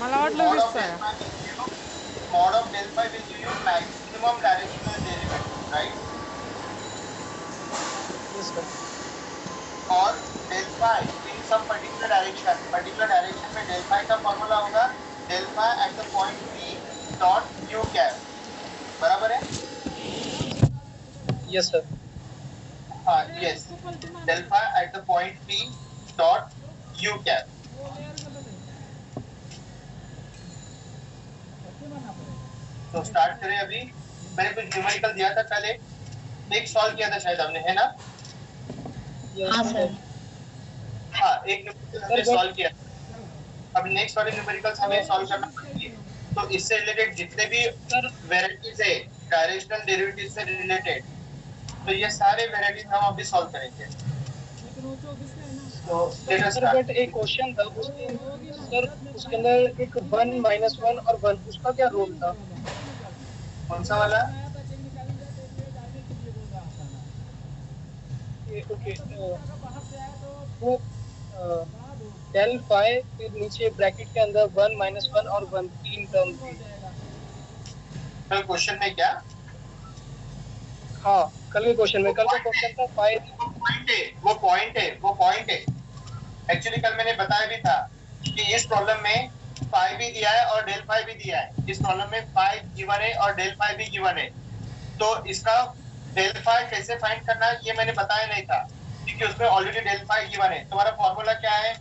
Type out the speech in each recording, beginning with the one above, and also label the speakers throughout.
Speaker 1: मला वाटलं
Speaker 2: mod
Speaker 1: 20
Speaker 2: of del
Speaker 1: आहे.
Speaker 2: phi will give you mod of del phi will give you maximum directional derivative, right?
Speaker 3: Yes, sir.
Speaker 2: और del phi in some particular direction में del phi का formula होगा del phi at the point p dot u cap, बराबर है?
Speaker 3: Yes, sir.
Speaker 2: हाँ, yes, del phi at the point p dot u cap. तो start करें अभी। मैंने कुछ न्यूमेरिकल दिया था कल, एक सॉल्व किया था शायद हमने, है ना?
Speaker 3: Yes,
Speaker 4: हाँ
Speaker 3: sir.
Speaker 4: सर।
Speaker 2: हाँ, एक न्यूमेरिकल हमने
Speaker 3: Sir,
Speaker 2: सॉल्व किया। अब नेक्स्ट वाले न्यूमेरिकल्स हमें सॉल्व करना पड़ेंगे। तो इससे रिलेटेड जितने भी
Speaker 3: sir,
Speaker 2: वेराइटीज है डायरेक्शनल डेरिवेटिव से रिलेटेड, तो ये सारे वेराइटीज हम अभी सॉल्व करेंगे। तो let us
Speaker 3: sir
Speaker 2: start.
Speaker 3: But एक क्वेश्चन था उसके, सर उसके अंदर एक 1 -1 और 1 उसका क्या रोल था?
Speaker 2: कौन सा वाला?
Speaker 3: ओके, वो डेल फाई फिर नीचे ब्रैकेट के अंदर 1 -1 और 1 तीन टर्म थी।
Speaker 2: कल क्वेश्चन में क्या?
Speaker 3: हाँ, कल के क्वेश्चन में, कल का क्वेश्चन था फाई।
Speaker 2: वो पॉइंट है। एक्चुअली कल मैंने बताया भी था कि इस प्रॉब्लम में फाई भी दिया है और डेल फाई भी दिया है। इस प्रॉब्लम में फाई गिवन है और डेल फाई भी गिवन है। तो इसका डेल फाई कैसे फाइंड करना है ये मैंने बताया नहीं था, क्योंकि उसमें ऑलरेडी डेल फाई गिवन है। तुम्हारा फॉर्मूला क्या है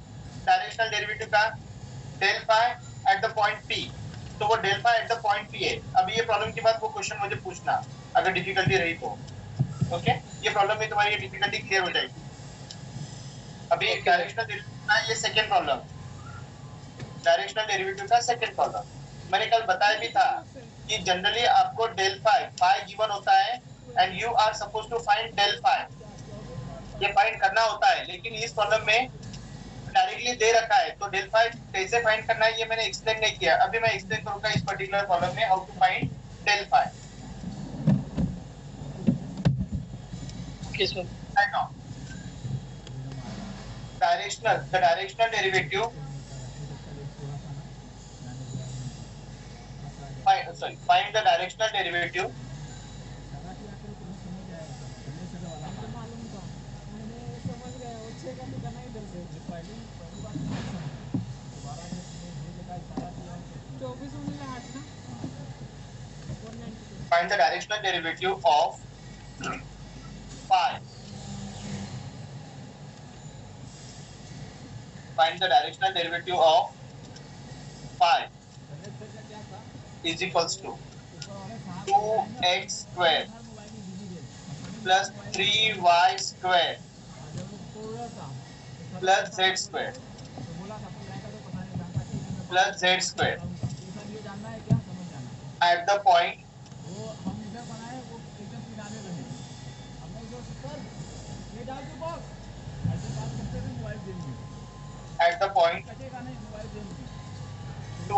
Speaker 2: डायरेक्शनल डेरिवेटिव का? Del phi at the point P. तो वो del phi at the point P है। अभी ये प्रॉब्लम के बाद वो क्वेश्चन मुझे पूछना अगर डिफिकल्टी रही तो। ओके, ये प्रॉब्लम में तुम्हारी डिफिकल्टी क्लियर हो जाएगी। अभी डायरेक्शनल डेरिवेटिव का ये सेकंड प्रॉब्लम, डायरेक्शनल डेरिवेटिव का सेकंड प्रॉब्लम मैंने कल बताया भी था कि जनरली आपको डेल फाई फाई गिवन होता है and you are suppose to find del phi, ये फाइंड करना होता है। लेकिन इस प्रॉब्लम में डायरेक्टली दे रखा है, तो डेल फाई कैसे फाइंड करना है ये मैंने एक्सप्लेन नहीं किया। अभी मैं एक्सप्लेन करूंगा इस पर्टिकुलर प्रॉब्लम में how to find del phi.
Speaker 3: Okay sir.
Speaker 2: The directional derivative, find the directional derivative find the directional derivative of phi. Find the directional derivative of phi is equals to 2x square plus 3y square plus z square plus z square at the point at the point 2,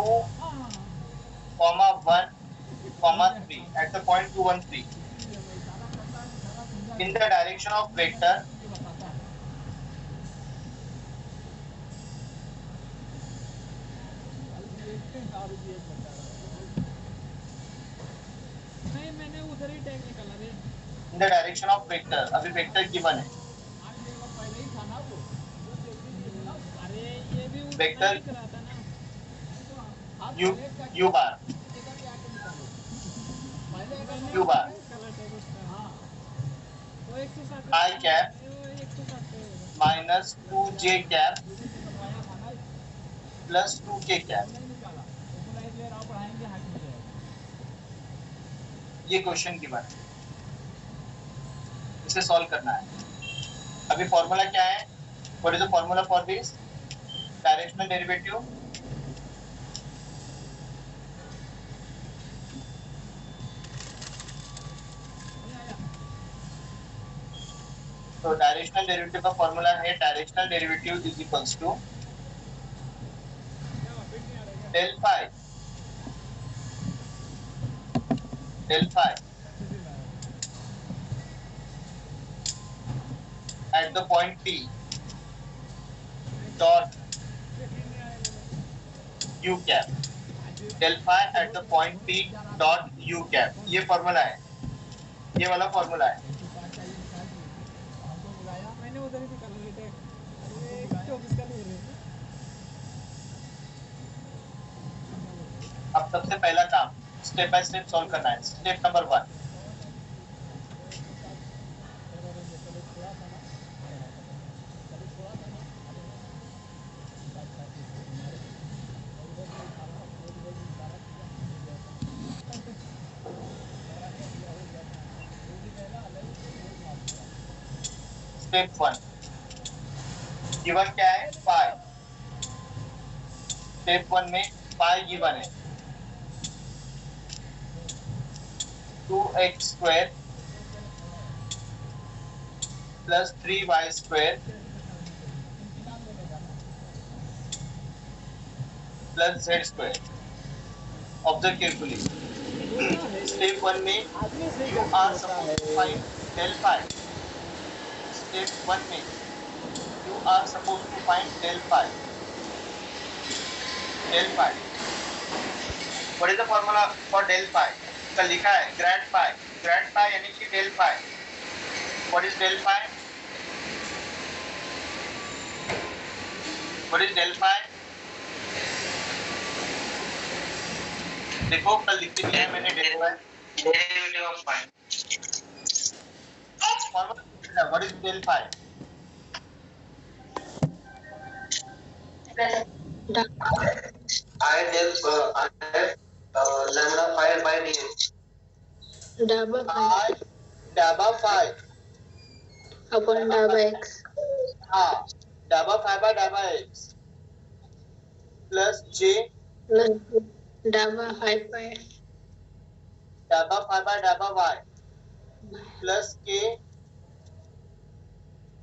Speaker 2: 1, 3 at the point 2, 1, 3 in the direction of vector in the direction of vector। अभी vector given है, vector u bar I cap minus 2j cap plus 2k cap। ये question given है, इसे solve करना है। अभी formula क्या है? What is the formula for this directional derivative? तो डायरेक्शनल डेरिवेटिव का फॉर्मूला है directional derivative is equals to del phi at the point P dot u cap, del phi at the point p dot u cap. ये formula है, ये वाला formula है। अब सबसे पहला काम स्टेप बाय स्टेप सॉल्व करना है। स्टेप नंबर 1, स्टेप 1 गिवन क्या है, पाई। स्टेप 1 में पाई गिवन है 2x square plus 3y square plus z square. Observe carefully. Step 1 में you are suppose to find del phi। Step 1 में you are supposed to find del phi. Del phi. What is the formula for del phi? कल लिखा है grand phi. Grand phi यानी कि del phi. What is del phi? What is del phi? देखो कल लिख के दिया है मैंने del phi. Derivative of phi. Formula what is del phi? I del lambda phi by dx. Dabba phi
Speaker 1: upon dabba x.
Speaker 2: हाँ, dabba phi by dabba x plus j
Speaker 1: dabba phi by
Speaker 2: dabba y plus k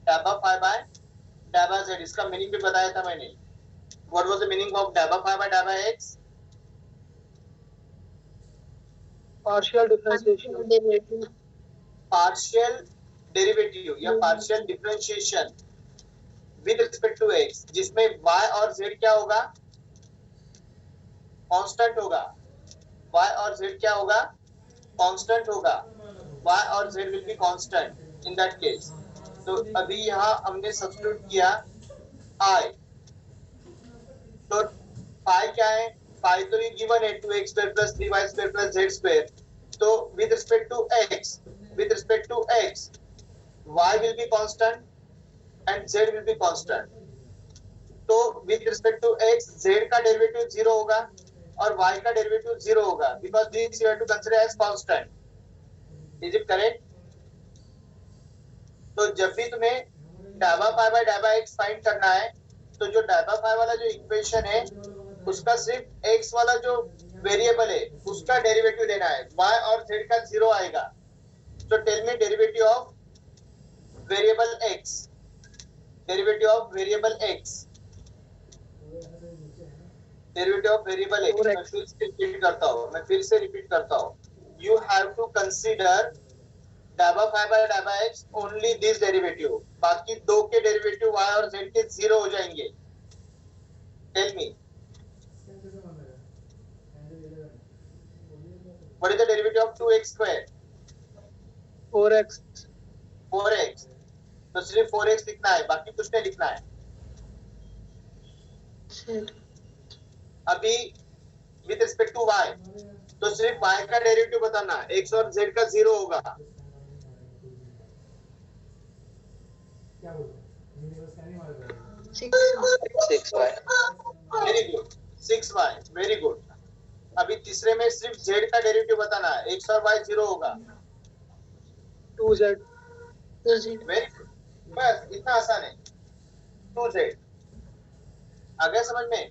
Speaker 2: dabba phi by dabba z। इसका meaning भी बताया था मैंने। What was the meaning of dabba phi by dabba x?
Speaker 3: partial differentiation,
Speaker 2: Partial derivative या partial differentiation with respect to x, जिसमें y और z क्या होगा, कांस्टेंट होगा। y और z क्या होगा, कांस्टेंट होगा। y और z will be constant in that case। तो अभी यहाँ हमने सब्स्टिट्यूट किया i, तो पाई क्या है, पाई तो ये गिवन है 2x square plus 3y square plus z square. तो with respect to x y will be constant and z will be constant. तो with respect to x z का डेरिवेटिव 0 होगा और y का डेरिवेटिव 0 होगा, because this you have to consider as constant. Is it correct? तो जब भी तुम्हें dabba phi by dabba x find करना है, तो जो dabba phi वाला जो इक्वेशन है उसका सिर्फ x वाला जो वेरिएबल है उसका डेरिवेटिव लेना है, y और z का 0 आएगा। तो tell me derivative of variable x, derivative of variable x, derivative of variable x। मैं फिर से रिपीट करता हूँ। You have to consider dabba phi by dabba x only this derivative, बाकी दो के डेरिवेटिव y और z के 0 हो जाएंगे। Tell me what is the derivative of 2x square?
Speaker 3: 4x,
Speaker 2: 4x। तो सिर्फ 4x लिखना है, बाकी कुछ नहीं लिखना है। अभी विद रिस्पेक्ट टू y, तो सिर्फ y का डेरिवेटिव बताना, x और z का 0 होगा। Very good, 6y, very good. अभी तीसरे में सिर्फ z का डेरिवेटिव बताना है, x और y 0 होगा।
Speaker 3: 2z,
Speaker 2: वेरी गुड, बस इतना आसान है। 2z आ गया समझ में?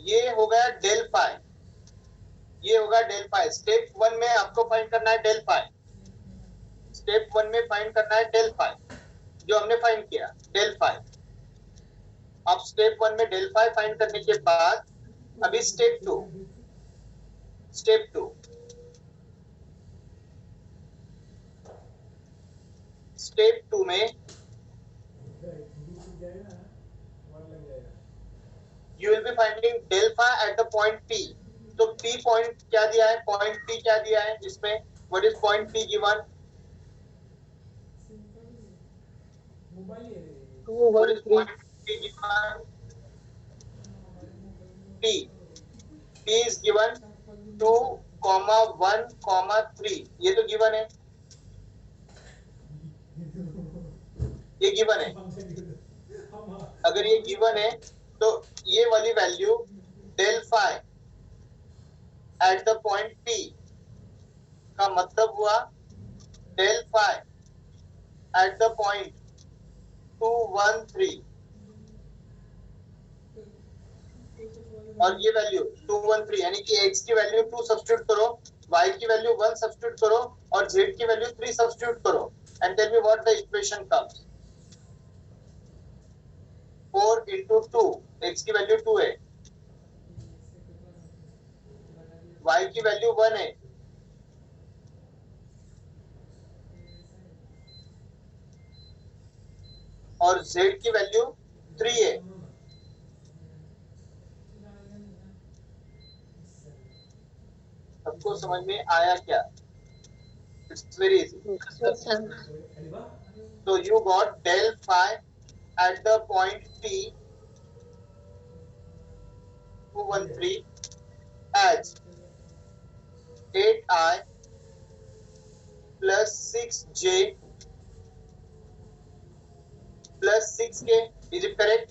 Speaker 2: ये हो गया डेल पाई, ये होगा डेल पाई। स्टेप 1 में आपको फाइंड करना है डेल पाई। स्टेप 1 में फाइंड करना है डेल पाई, जो हमने फाइंड किया डेल पाई। अब स्टेप 1 में डेल पाई फाइंड करने के बाद अभी स्टेप 2 में you will be finding del phi at the point P. तो P पॉइंट क्या दिया है, पॉइंट P क्या दिया है इसमें, what is point P given, what is
Speaker 3: 213
Speaker 2: point P given, P is given 2, 1, 3, ये तो गिवन है, ये गिवन है। अगर ये गिवन है तो ये वाली value del phi at the point P का मतलब हुआ del phi at the point 213, और ये वैल्यू 213 यानी कि x की वैल्यू 2 सब्स्टिट्यूट करो, y की वैल्यू 1 सब्स्टिट्यूट करो और z की वैल्यू 3 सब्स्टिट्यूट करो, and tell me what the equation comes. 4 into 2, x की वैल्यू 2 है, y की वैल्यू 1 है, और z की वैल्यू 3 है। सबको समझ में आया क्या? It's very easy.
Speaker 1: Yes, sir.
Speaker 2: So you got del phi at the point P 213 as 8i plus 6j plus 6k. Is it correct?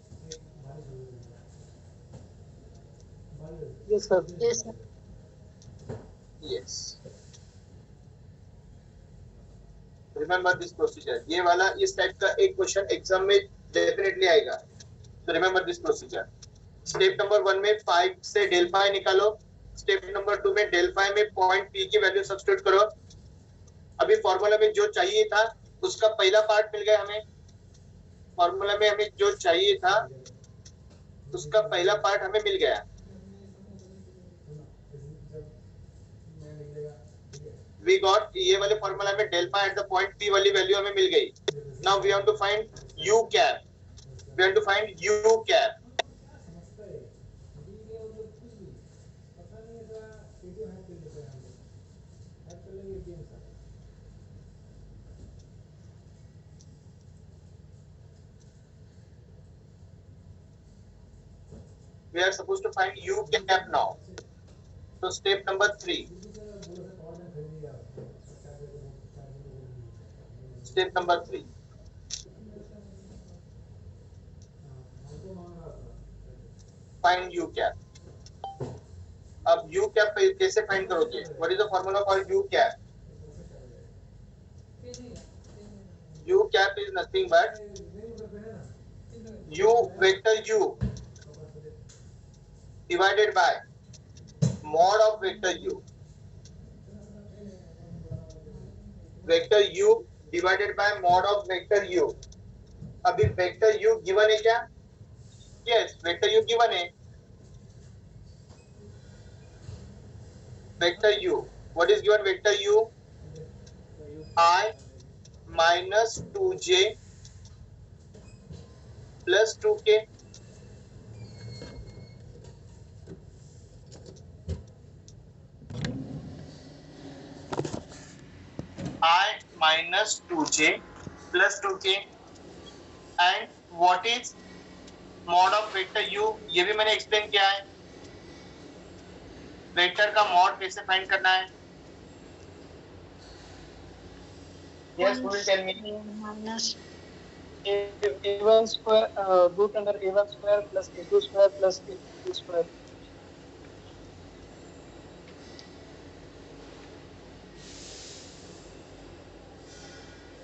Speaker 3: yes sir.
Speaker 1: Yes, sir.
Speaker 2: Yes. Remember this procedure. ये वाला इस type का एक question exam में definitely आएगा. So remember this procedure. Step number 1 में 5 से del phi निकालो, स्टेप नंबर 2 में डेल फाई में पॉइंट P की वैल्यू सब्स्टिट्यूट करो. अभी फॉर्मूला में जो चाहिए था उसका पहला पार्ट मिल गया हमें, फॉर्मूला में हमें जो चाहिए था उसका पहला पार्ट हमें मिल गया. We got ये वाले फॉर्मूला में del phi at the point P वाली वैल्यू हमें मिल गई. Now we have to find U cap. We have to find U cap. We are supposed to find U cap now. So step number 3. Step number 3. Find U cap. अब U cap कैसे find करोगे? What is the formula for U cap? U cap is nothing but U vector U divided by mod of vector U. Vector U divided by mod of vector U. अभी vector U given है क्या? Yes, vector U given है. Vector U. What is given vector U? I minus 2j plus 2k. I minus 2j plus 2k. And what is mod of vector U? ये भी मैंने explain किया है. Vector का mod कैसे find करना है? Yes, who will tell me?
Speaker 1: Minus
Speaker 3: A1 square root under A1 square plus A2 square plus A2 square.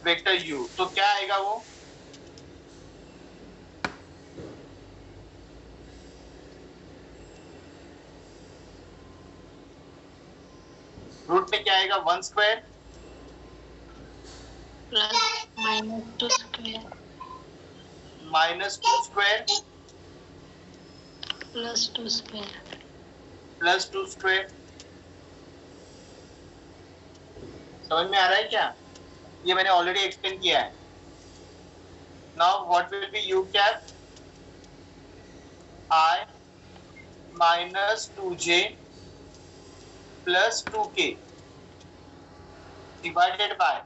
Speaker 2: Vector U. तो क्या आएगा वो? रूट में क्या आएगा? 1 square
Speaker 1: plus minus 2 square
Speaker 2: minus 2 square
Speaker 1: plus 2 square.
Speaker 2: Plus 2 square. समझ में आ रहा है क्या? ये मैंने ऑलरेडी एक्सप्लेन किया है. Now what will be U cap? I minus 2j plus 2k divided by,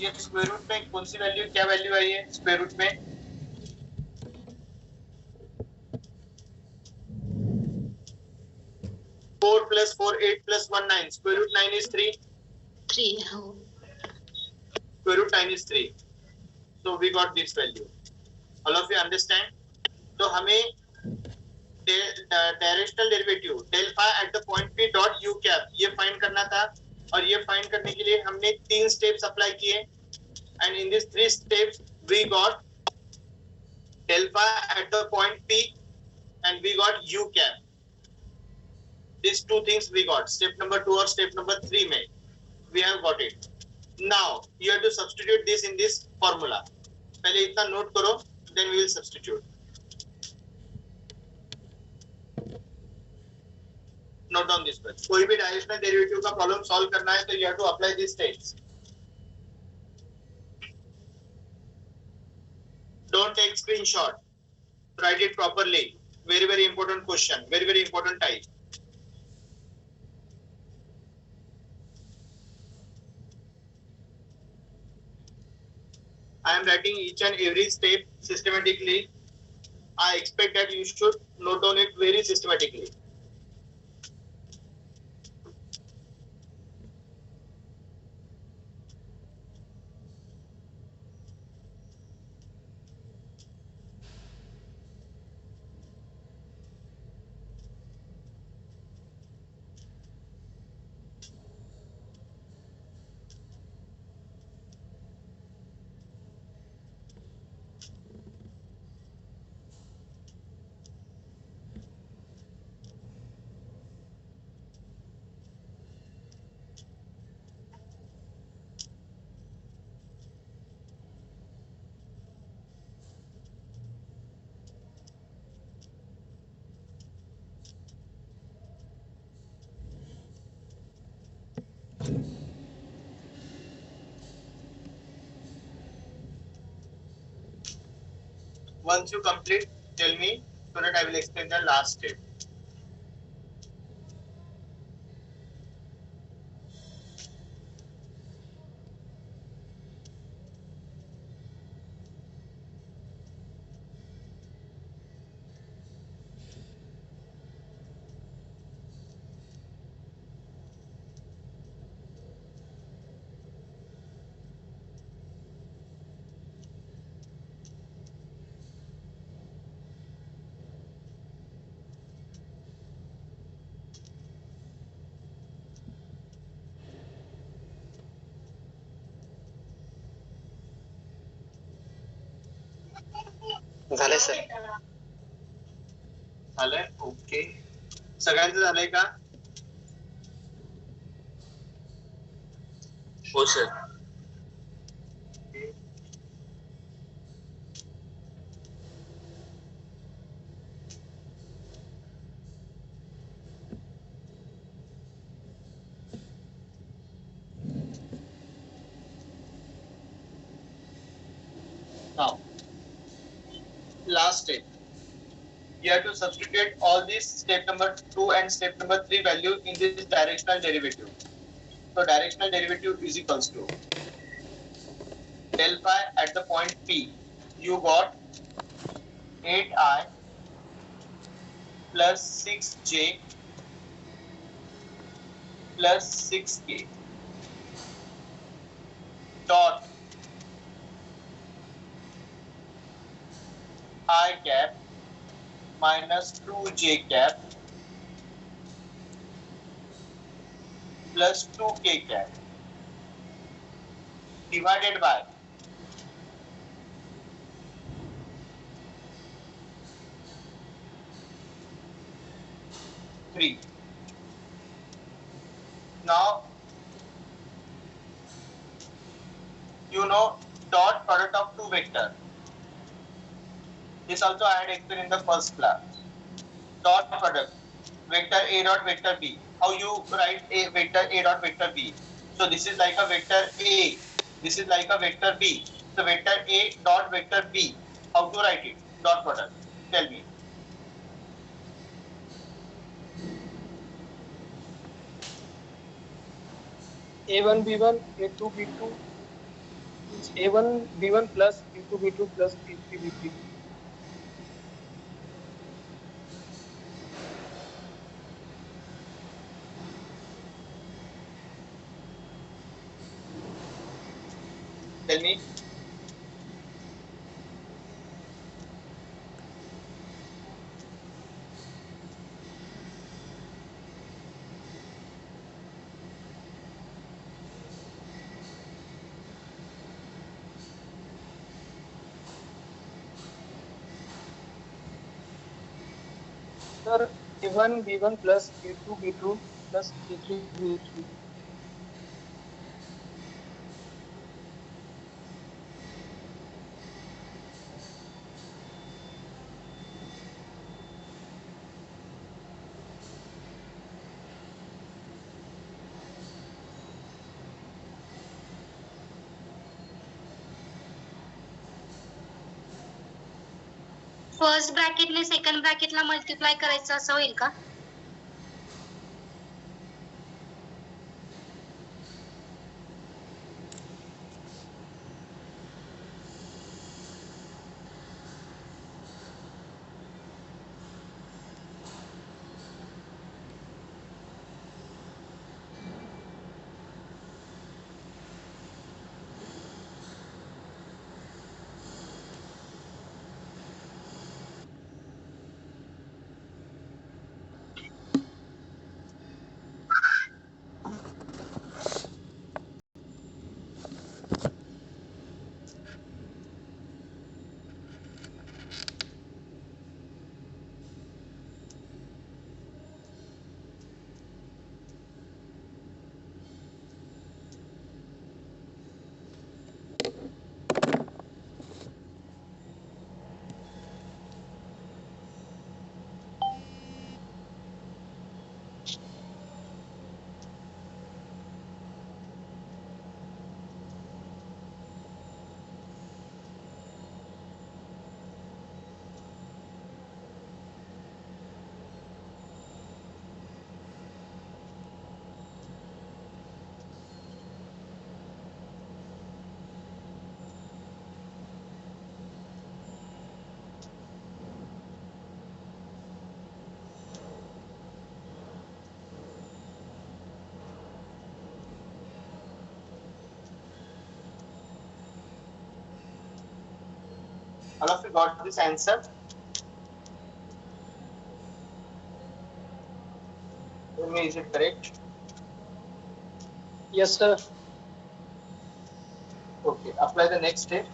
Speaker 2: ये स्क्वायर रूट में कौन सी वैल्यू, क्या वैल्यू आई है स्क्वायर रूट में? 4 plus 4 8 plus 1 9, square root 9 is 3,
Speaker 1: 3. Oh.
Speaker 2: square root 9 is 3, so we got this value. All of you understand? तो हमें directional derivative del phi at the point p dot u cap ये find करना था, और ये find करने के लिए हमने 3 स्टेप्स अप्लाई किए, and in these 3 steps we got del phi at the point p and we got u cap. These two things we got, step number 2 or step number 3 में we have got it. Now you have to substitute this in this formula. पहले इतना note करो, then we will substitute. Note down this one. कोई भी directional derivative का problem solve करना है तो you have to apply these steps. Don't take screenshot. Write it properly. Very very important question. Very very important type. I am writing each and every step systematically. I expect that you should note down it very systematically. Once you complete, tell me so that I will explain the last step.
Speaker 3: झाले sir.
Speaker 2: झालंय? Okay. सगळ्यांचं झालंय का? हो sir. Now, last step. You have to substitute all these step number 2 and step number 3 value in this directional derivative. So directional derivative is equals to del phi at the point P. You got 8i plus 6j plus 6k dot I cap minus 2j cap plus 2k cap divided by 3. Now you know dot product of two vector. This also I had explained in the first class. Dot product vector A dot vector B. How you write a vector A dot vector B? So this is like a vector A. This is like a vector B. So vector A dot vector B. How to write it? Dot product. Tell me.
Speaker 3: A1 B1 A2 B2 means A1 B1 plus A2 B2 plus A3 B3.
Speaker 2: Tell me.
Speaker 3: Sir, A1 B1 plus A2 B2 plus A3 B3.
Speaker 4: First ब्रॅकेटने second ब्रॅकेटला multiply करायचं असं होईल का?
Speaker 2: All of you got this answer? Tell me, is it correct?
Speaker 3: Yes, sir.
Speaker 2: Okay, apply the next step.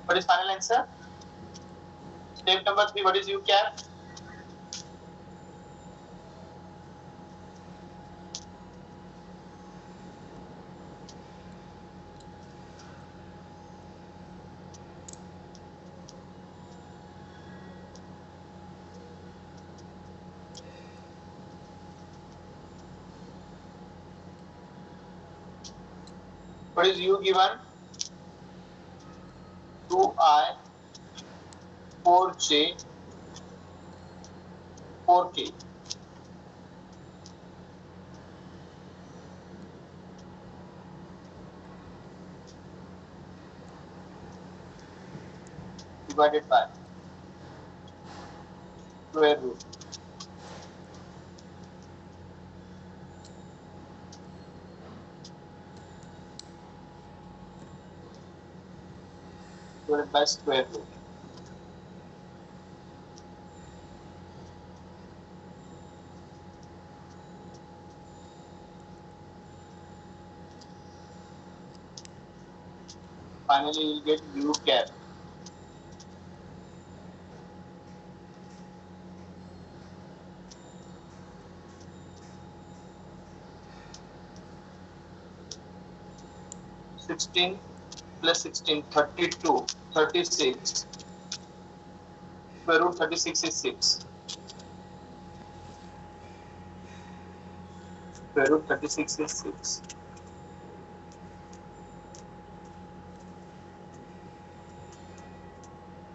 Speaker 2: What is final answer? Step number 3, what is U cap? What is U given? 2I, 4J, 4K. Divided by. Square root divided by square root. Finally, you will get u cap. (16 plus 16, 32, 36. Square root 36 is 6. Square root 36 is 6.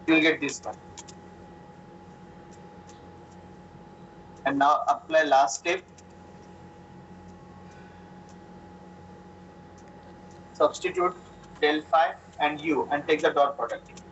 Speaker 2: You will get this one. And now apply last step. Substitute del phi and u and take the dot product.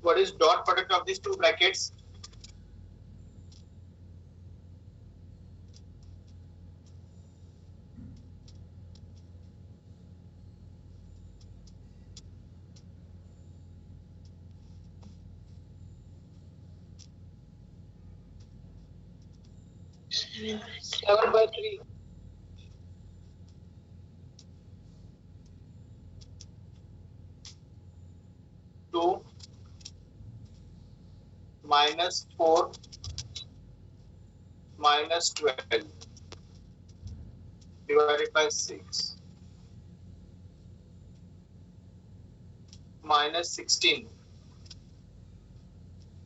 Speaker 2: What is dot product of these two brackets?
Speaker 1: Seven.
Speaker 3: 7/3.
Speaker 2: 2 minus 4 minus 12 divided by 6 minus 16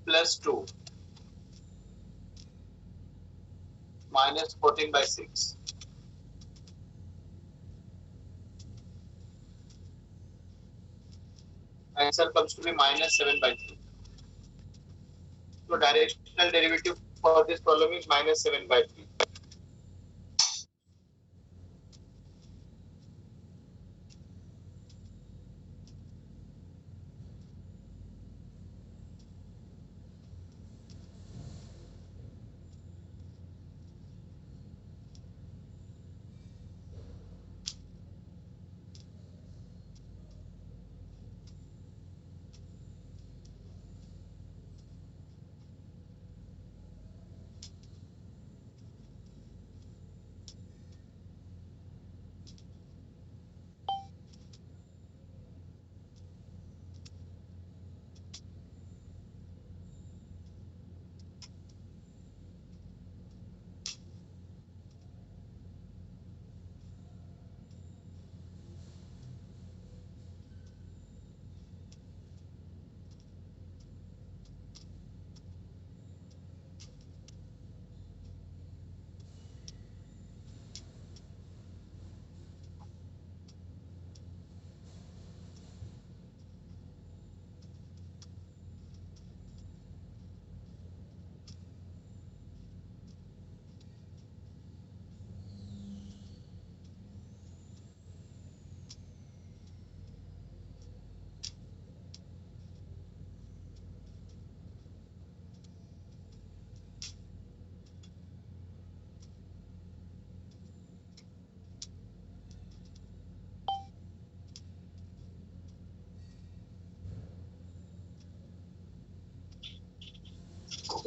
Speaker 2: plus 2 minus 14 by 6. Answer comes to be minus 7 by 3. So directional derivative for this problem is minus 7 by 3.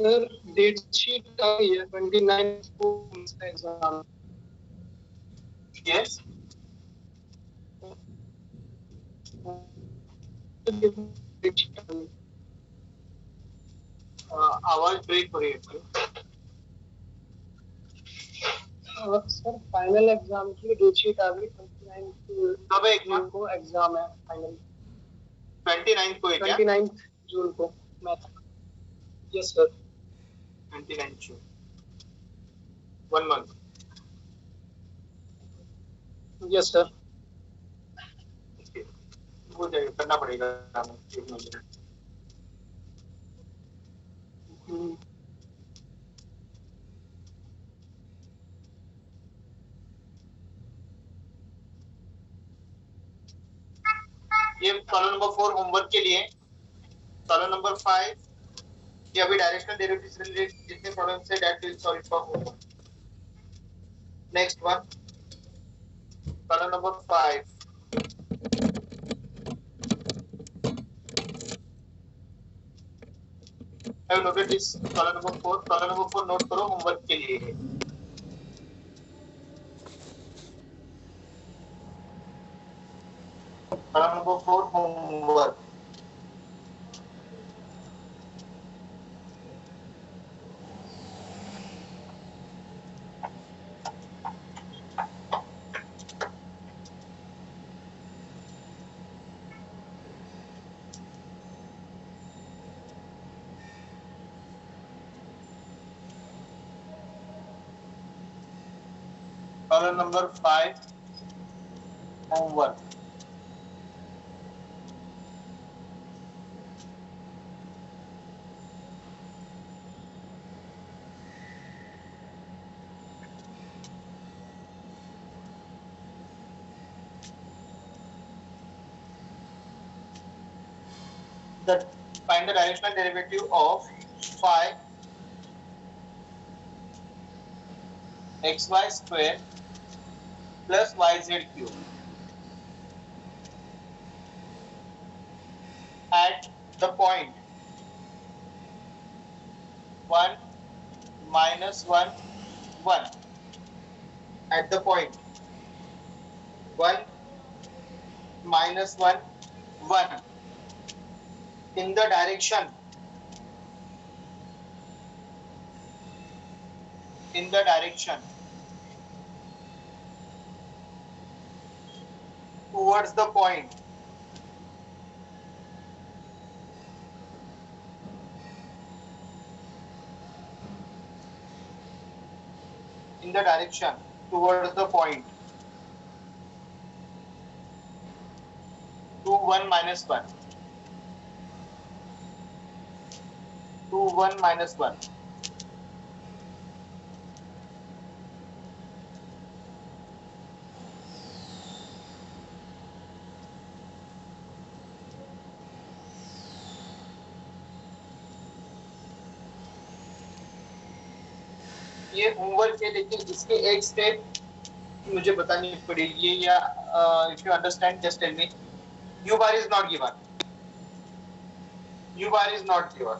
Speaker 3: Sir, date sheet आ गई है 29 को exam.
Speaker 2: Yes. आवाज break हो रही है।
Speaker 3: Sir final exam की date sheet आ गई 29
Speaker 2: कब है एग्जाम?
Speaker 3: जून को एग्जाम है फाइनल।
Speaker 2: 29 को है क्या?
Speaker 3: 29 जून को मैथ। Yes sir.
Speaker 2: 29 जून, 1 मंथ।
Speaker 3: Yes sir.
Speaker 2: हो जाएगा, करना पड़ेगा हमें 1 महीने। ये प्रॉब्लम नंबर 4 होमवर्क के लिए। प्रॉब्लम नंबर 5 ये अभी डायरेक्शनल डेरिवेटिव से रिलेटेड जितने प्रॉब्लम्स है that will solve for homework. Next one, problem number 5। Have noted this problem number 4। Problem number 4 note करो, होमवर्क के लिए। Problem number 4 homework. Problem number 5, homework. Find the directional derivative of phi xy square plus yz cube at the point 1 minus 1 1 at the point 1 minus 1 1 in the direction towards the point in the direction towards the point 2 1 minus 1 2 1 minus 1 ये homework है, लेकिन इसके एक step मुझे बतानी पड़ेगी या if you understand just tell me. u bar is not given, u bar is not given।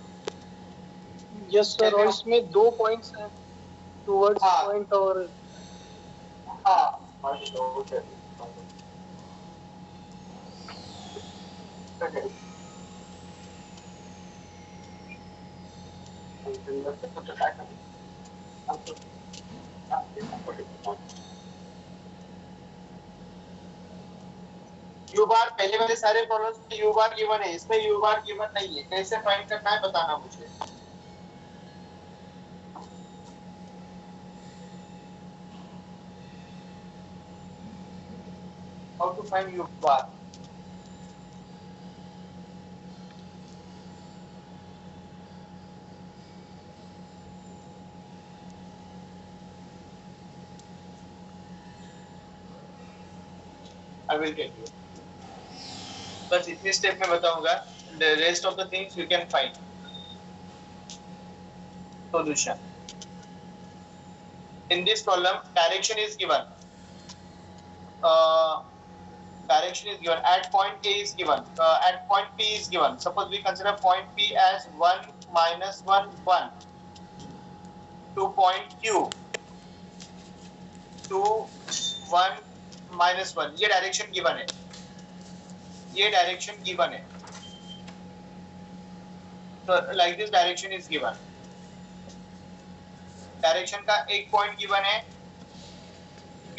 Speaker 3: Yes sir. और इसमें 2 पॉइंट्स हैं, टुवर्ड्स पॉइंट और
Speaker 2: यू बार पहले वाले सारे प्रॉब्लम्स में यू बार गिवन है, इसमें यू बार गिवन नहीं है। कैसे फाइंड करना है बताना मुझे। How to find u bar. I will tell you। बस इतनी स्टेप में बताऊंगा, the rest of the things you can find solution। In this problem direction is given, direction is given at point A is given, at point P is given। Suppose we consider point P as 1 minus 1 1 to point Q 2 1 minus 1, ये direction given है। ये direction given है, तो like this direction is given. Direction का एक point given है P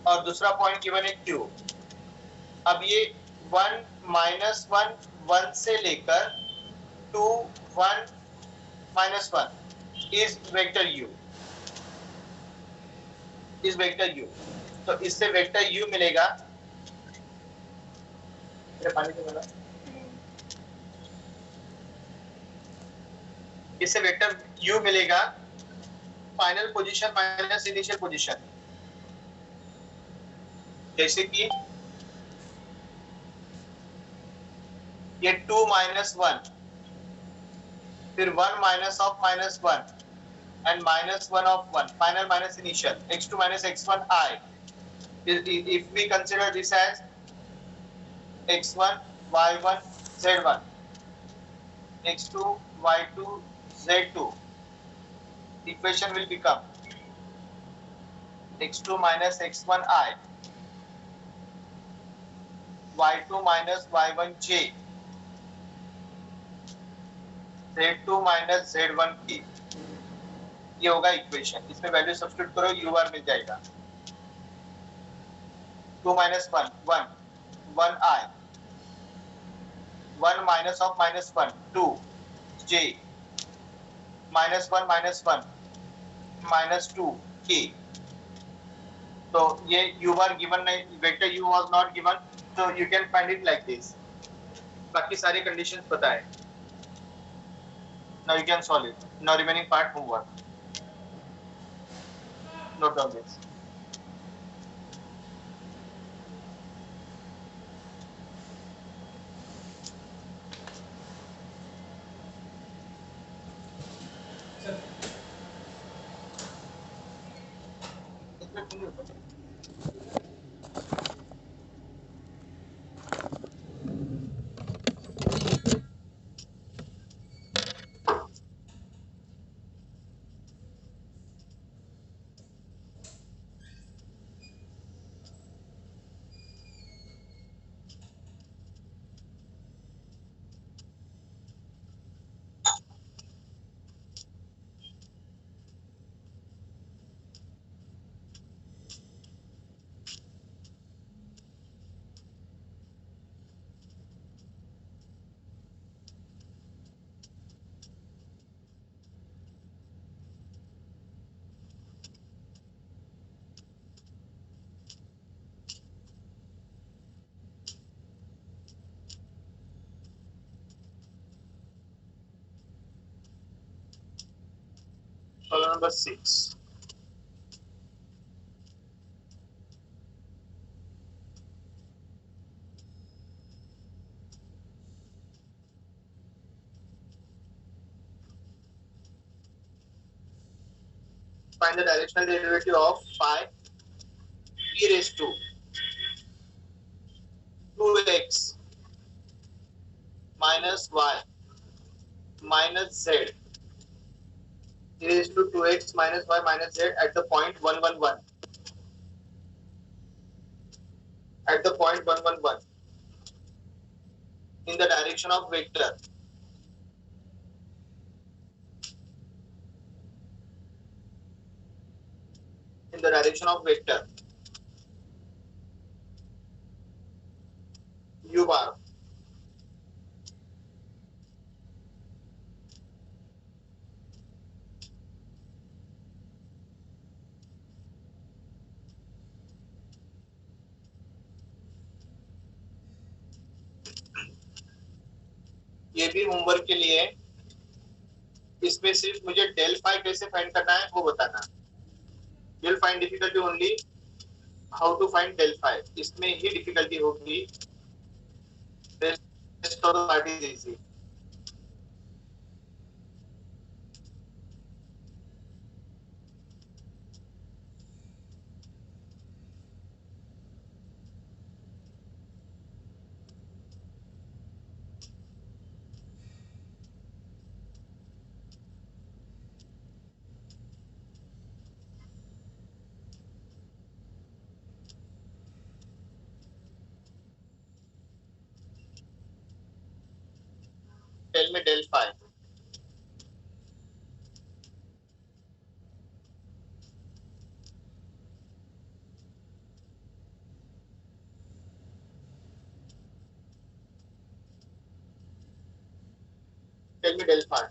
Speaker 2: और दूसरा पॉइंट गिवन है Q। अब ये 1 -1 1 से लेकर 2 1 -1 is vector U, is vector U। तो इससे वेक्टर U मिलेगा, पानी से मिला, इससे वेक्टर U मिलेगा final position minus initial position. जैसे कि ये 2 -1, फिर 1 minus of -1 and -1 of 1, final minus initial, x2 minus x1 I. If we consider this as x1 y1 z1, x2 y2 z2, equation will become x2 minus x1 I, y2 minus y1 j, z2 minus z1 k। ये होगा equation, इसमें value substitute करो, you are मिल जाएगा। 2 minus 1 1 I, 1 minus of -1 2 j, -1 -2 k। तो ये u are given नहीं, vector u was not given, so you can find it like this। बाकी सारे कंडीशंस पता है। Now you can solve it। Now remaining part homework। Note down this। Problem number 6। Find the directional derivative of phi e raised to 2x minus y minus z e raised to 2x minus y minus z at the point 111, at the point 111 in the direction of vector u bar। ये भी homework के लिए, इसमें सिर्फ मुझे del phi कैसे find करना है वो बताना। you'll find difficulty only how to find del phi, इसमें ही डिफिकल्टी होगी, rest of the part is easy। Tell me del phi. Tell me del phi.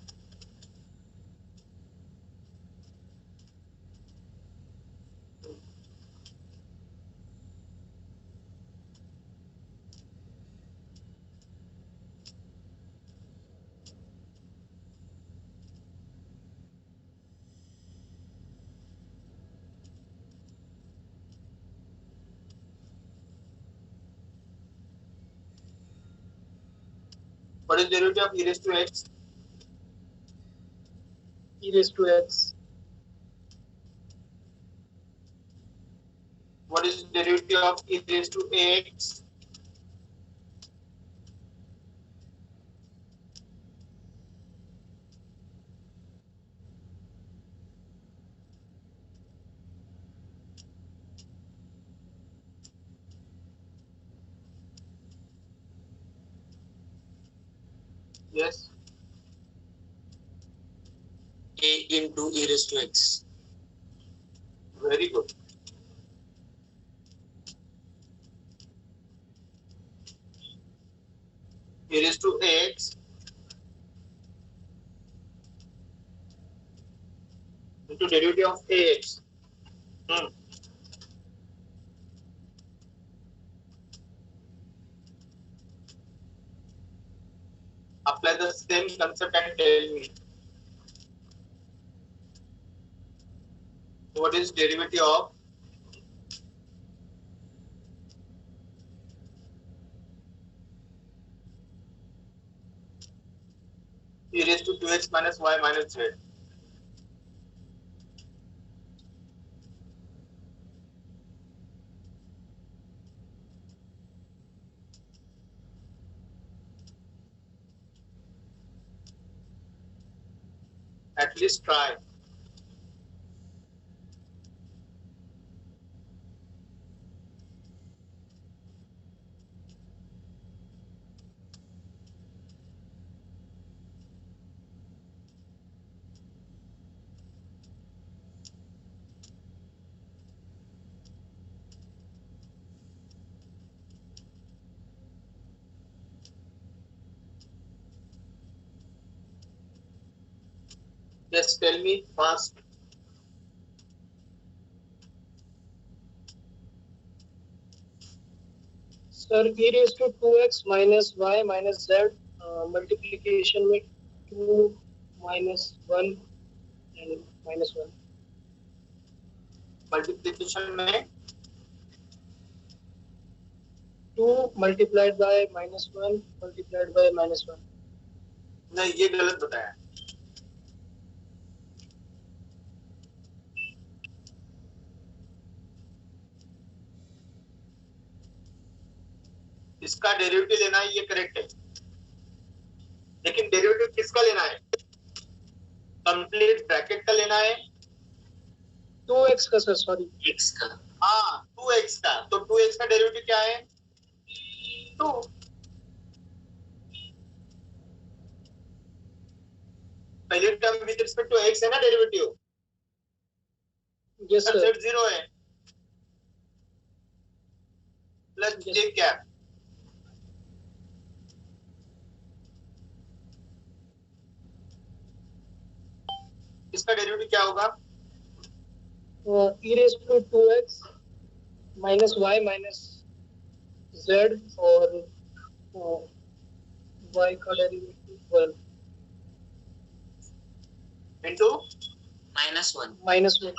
Speaker 2: What is derivative of e raised to x?
Speaker 3: E raised to x.
Speaker 2: What is derivative of e raised to ax? Yes.
Speaker 5: A into e raised to x.
Speaker 2: Very good. E raised to x into derivative of ax. Apply the same concept and tell me what is derivative of e raised to 2x minus y minus z. At least try. Yes, tell me fast.
Speaker 3: Sir, e raised to 2x minus y minus z multiplication with 2 minus 1 and minus 1.
Speaker 2: Multiplication में
Speaker 3: 2 multiplied by minus 1 multiplied by minus 1.
Speaker 2: नहीं, ये गलत बताया. इसका derivative लेना है, ये correct है. लेकिन डेरिवेटिव किसका लेना है? कंप्लीट ब्रैकेट का लेना है.
Speaker 3: 2x का सर, सॉरी.
Speaker 5: X का.
Speaker 2: हाँ, 2x का. तो 2x का डेरिवेटिव क्या है? 2. पहले term with respect to x है ना डेरिवेटिव.
Speaker 3: Yes sir.
Speaker 2: z 0 है. Plus j cap. इसका डेरिवेटिव क्या होगा?
Speaker 3: E raised to 2x minus y minus z और y का derivative 1
Speaker 2: into
Speaker 5: -1.
Speaker 3: minus 1.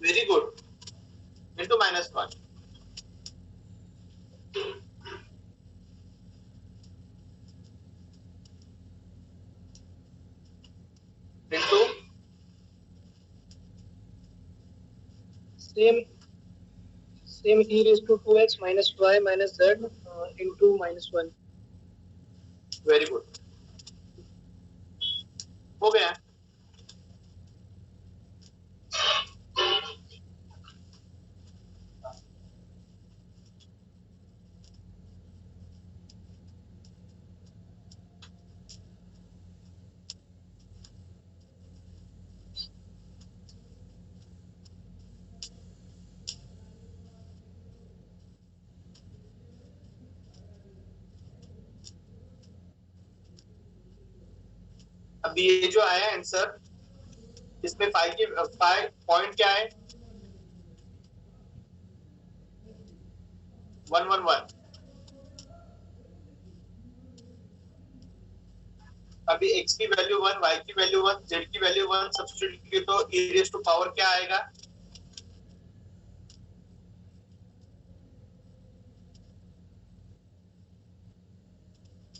Speaker 2: Very good. Into -1. Into
Speaker 3: same e raised to 2x minus y minus z into minus 1.
Speaker 2: Very good. हो गया. अब ये जो आया आंसर, इसमें 5 पॉइंट क्या है? 111। अभी x की वैल्यू 1, y की वैल्यू 1, z की वैल्यू 1 सब्स्टिट्यूट की तो e रेज़ टू पावर क्या आएगा?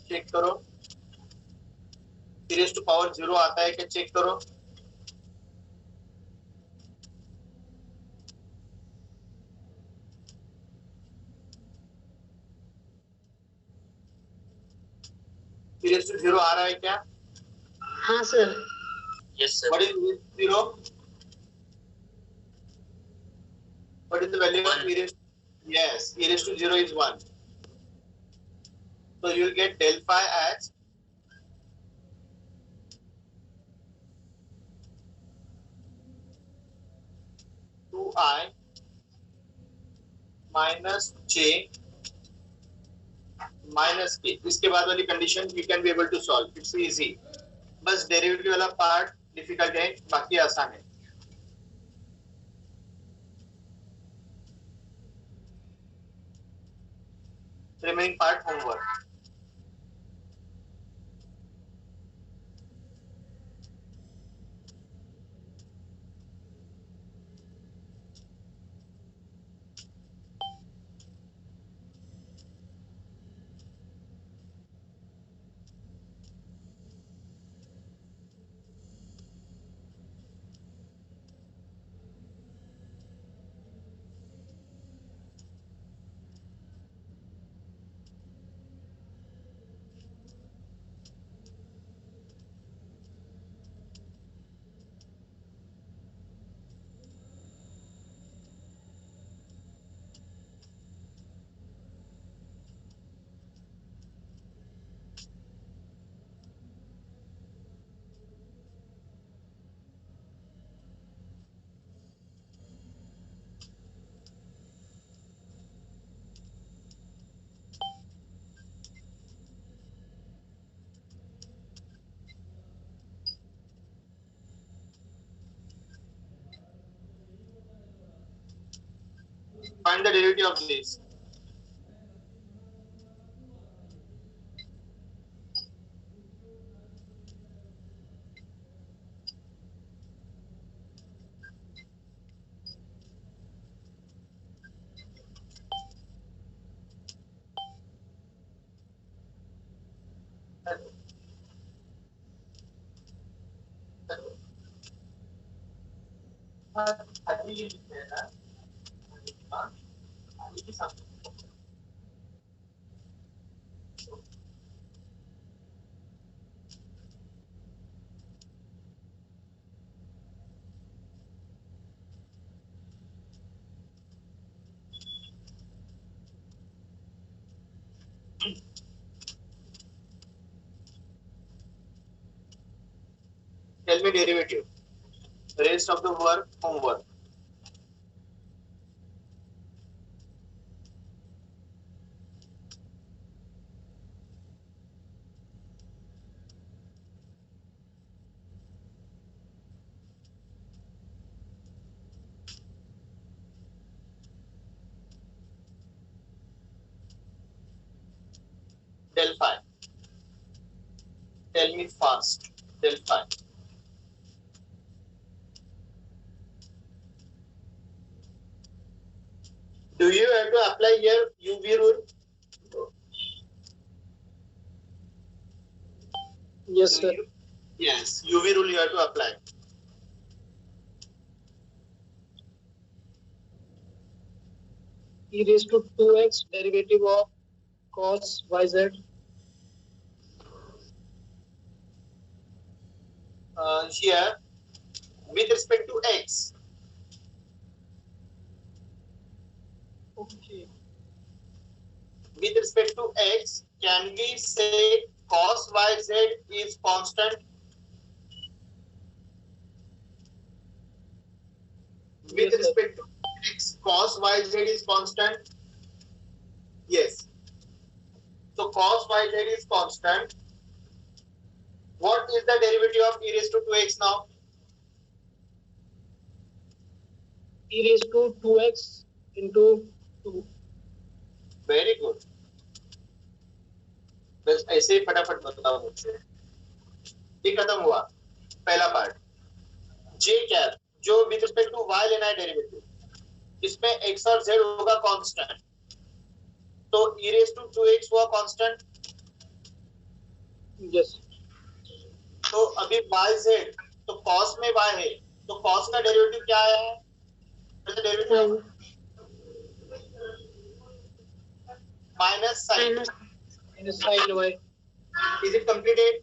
Speaker 2: चेक करो, e रेज़ टू पावर 0 आता है क्या? चेक करो। e रेज़ टू 0 आ रहा है क्या?
Speaker 1: हाँ sir.
Speaker 5: Yes, sir.
Speaker 2: What is e raised to 0? What is the value of
Speaker 5: One.
Speaker 2: e raised? Yes, e raised to 0 is 1. So you will get del phi as two I minus j minus k. इसके बाद वाली condition you can be able to solve. It's easy. बस derivative वाला part difficult है, बाकी आसान है. Remaining part homework. Find the derivative of this. Tell me derivative. Rest of the work, homework. Del phi. Tell me fast. Del phi. Do you have to apply here UV rule?
Speaker 3: Yes, sir.
Speaker 2: Yes, UV rule you have to apply.
Speaker 3: E raised to 2x derivative of cos yz.
Speaker 2: Here, with respect to x.
Speaker 3: Okay.
Speaker 2: With respect to x, can we say cos yz is constant? With
Speaker 3: Yes, sir.
Speaker 2: respect to x, cos yz is constant? Yes. So cos yz is constant. What is the derivative of e raised to 2x now?
Speaker 3: e raised to 2x into 2.
Speaker 2: Very good. बस ऐसे ही फटाफट बताओ मुझसे. ये खत्म हुआ पहला part. j cap जो विद रिस्पेक्ट टू y लेना है डेरिवेटिव, इसमें x और z होगा कांस्टेंट. तो e raised to 2x हुआ कांस्टेंट.
Speaker 3: Yes.
Speaker 2: तो अभी yz तो cos में y है, तो cos का डेरिवेटिव क्या है? Derivative minus sine.
Speaker 3: Minus sin y.
Speaker 2: Is it completed?